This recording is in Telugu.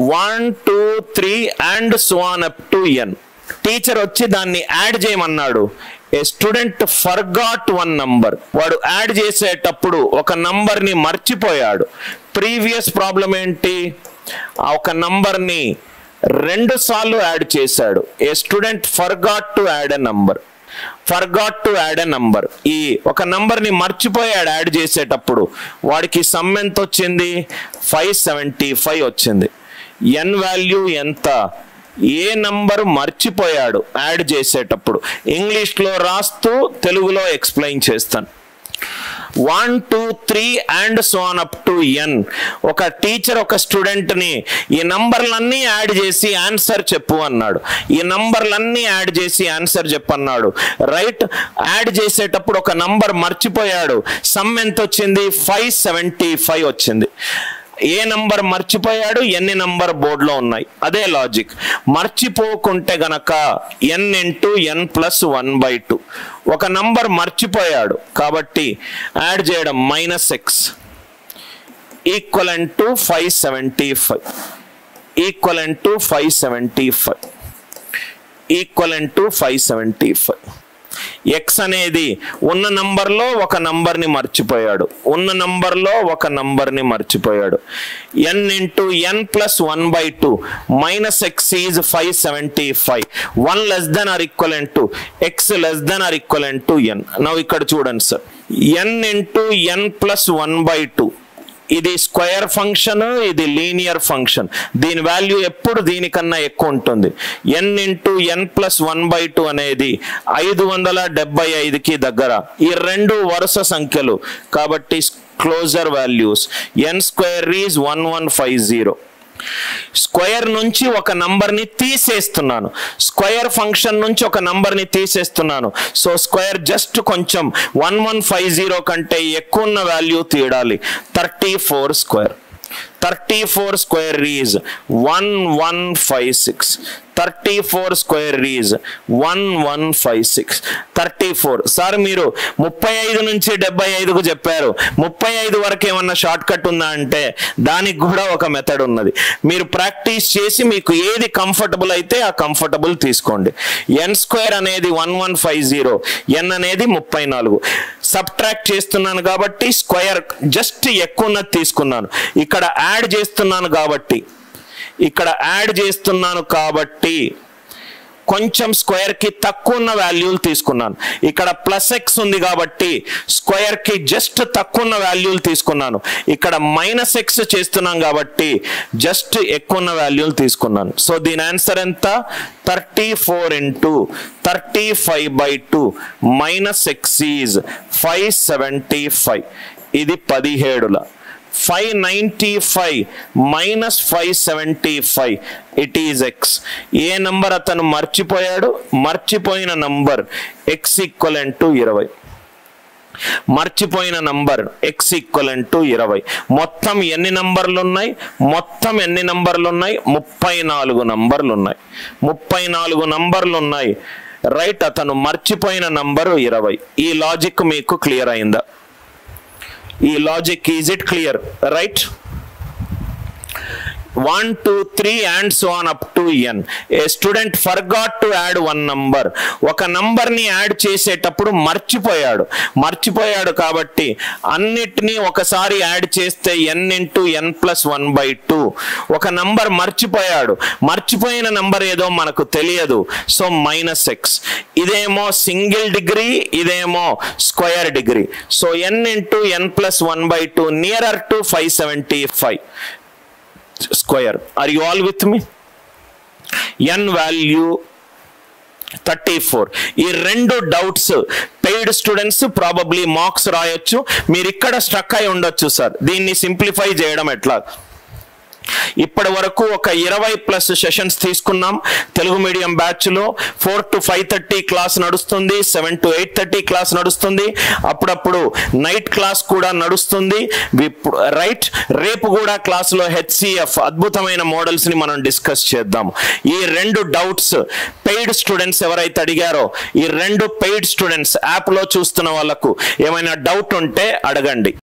1 2 3 and so on up to n. Teacher వచ్చి దాన్ని యాడ్ చేయమన్నాడు. ఏ స్టూడెంట్ ఫర్గాట్ వన్ నంబర్. వాడు యాడ్ చేసేటప్పుడు ఒక నంబర్ని మర్చిపోయాడు. ప్రీవియస్ ప్రాబ్లం ఏంటి? ఒక నంబర్ని 2 సార్లు యాడ్ చేశాడు. A student forgot to add a number. ఈ ఒక నంబర్ని మర్చిపోయాడు యాడ్ చేసేటప్పుడు. వాడికి సమ్ ఎంత వచ్చింది? 575 వచ్చింది. ఎన్ వాల్యూ ఎంత? ఏ నంబర్ మర్చిపోయాడు యాడ్ చేసేటప్పుడు. ఇంగ్లీష్లో రాస్తూ తెలుగులో ఎక్స్ప్లెయిన్ చేస్తాను. 1 2 3 and so on up to n. ఒక టీచర్ ఒక స్టూడెంట్ని ఈ నంబర్లన్నీ యాడ్ చేసి ఆన్సర్ చెప్పు అన్నాడు. ఈ నంబర్లన్నీ యాడ్ చేసి ఆన్సర్ చెప్పన్నాడు. రైట్? యాడ్ చేసేటప్పుడు ఒక నంబర్ మర్చిపోయాడు. సమ్ ఎంత వచ్చింది? 575 వచ్చింది. ఏ నంబర్ మర్చిపోయాడు? ఎన్ని నంబర్ బోర్డులో ఉన్నాయి. అదే లాజిక్. మర్చిపోకుంటే గనక n ఇంటూ n ప్లస్ 1/2. ఒక నంబర్ మర్చిపోయాడు కాబట్టి యాడ్ చేయడం -x ఈక్వలెంట్ టు 575. ఎక్స్ అనేది ఉన్న నంబర్లో ఒక నంబర్ని మర్చిపోయాడు. n into n plus 1/2 -x is 575. 1 less than are equivalent to x less than are equivalent to n. Now ఇక్కడ చూడండి sir, n into n plus 1/2 ఇది స్క్వేర్ ఫంక్షన్, ఇది లీనియర్ ఫంక్షన్. దీని వాల్యూ ఎప్పుడు దీనికన్నా ఎక్కువ ఉంటుంది. n ఇంటూ n ప్లస్ 1/2 అనేది 575కి దగ్గర. ఈ రెండు వరుస సంఖ్యలు కాబట్టి closer values. n square is 1150. Square నుంచి ఒక నంబర్ని తీసేస్తున్నాను. స్క్వేర్ ఫంక్షన్ నుంచి ఒక నంబర్ని తీసేస్తున్నాను. సో స్క్వేర్ జస్ట్ కొంచెం 1150 కంటే ఎక్కువ ఉన్న వాల్యూ తీయాలి. 34 square. 34 square is 1156. 34 square is 1156. 34. Sir మీరు 35 నుంచి 75కు చెప్పారు. 35 వరకు ఏమన్నా షార్ట్ కట్ ఉందా అంటే దానికి కూడా ఒక మెథడ్ ఉన్నది. మీరు ప్రాక్టీస్ చేసి మీకు ఏది కంఫర్టబుల్ అయితే ఆ కంఫర్టబుల్ తీసుకోండి. n స్క్వేర్ అనేది 1150, n అనేది 34. సబ్ట్రాక్ట్ చేస్తున్నాను కాబట్టి స్క్వేర్ జస్ట్ ఎక్కువ ఉన్నది తీసుకున్నాను. ఇక్కడ యాడ్ చేస్తున్నాను కాబట్టి కొంచెం స్క్వేర్ కి తక్కువ ఉన్న వాల్యూలు తీసుకున్నాను. ఇక్కడ +x ఉంది కాబట్టి స్క్వేర్ కి జస్ట్ తక్కువ ఉన్న వాల్యూలు తీసుకున్నాను. ఇక్కడ -x చేస్తున్నాం కాబట్టి జస్ట్ ఎక్కువ ఉన్న వాల్యూలు తీసుకున్నాను. సో దీని ఆన్సర్ ఎంత? 34 ఇంటూ 35/2 -x ఈజ్ 575. ఇది 17ల. 595 minus 575 it is x. A number అతను మర్చిపోయాడు? మర్చిపోయిన నంబర్ x ఈక్వలెంట్ టు 20. మర్చిపోయిన నంబర్ x ఈక్వలెంట్ టు 20. మొత్తం ఎన్ని నంబర్లు ఉన్నాయి? 34 నంబర్లు ఉన్నాయి. రైట్? అతను మర్చిపోయిన నంబరు 20. ఈ లాజిక్ మీకు క్లియర్ అయిందా? ఈ logic is it clear? Right? 1 2 3 and so on up to n. A student forgot to add one number. ఒక నంబర్ని యాడ్ చేసేటప్పుడు మర్చిపోయాడు కాబట్టి అన్నిటినీ ఒకసారి యాడ్ చేస్తే n ఇంటూ n ప్లస్ 1/2. ఒక నంబర్ మర్చిపోయిన నంబర్ ఏదో మనకు తెలియదు. So -x. ఇదేమో సింగిల్ డిగ్రీ, ఇదేమో square degree. So n into n plus 1/2 nearer to 575 square. Are you all with me? n value 34. ఈ రెండు doubts paid students probably marks రాయొచ్చు. మీరు ఇక్కడ స్ట్రక్ అయి ఉండొచ్చు. సార్ దీన్ని సింప్లిఫై చేయడం ఎట్లా? ఇప్పటి వరకు ఒక 20+ సెషన్స్ తీసుకున్నాం. తెలుగు మీడియం బ్యాచ్ లో 4 to 5:30 క్లాస్ నడుస్తుంది, 7 to 8:30 క్లాస్ నడుస్తుంది, అప్పుడప్పుడు నైట్ క్లాస్ కూడా నడుస్తుంది. రైట్? రేపు కూడా క్లాస్ లో HCF అద్భుతమైన మోడల్స్ ని మనం డిస్కస్ చేద్దాం. ఈ రెండు డౌట్స్ పెయిడ్ స్టూడెంట్స్ ఎవరైతే అడిగారో, ఈ రెండు పెయిడ్ స్టూడెంట్స్ యాప్ లో చూస్తున్న వాళ్ళకు ఏమైనా డౌట్ ఉంటే అడగండి.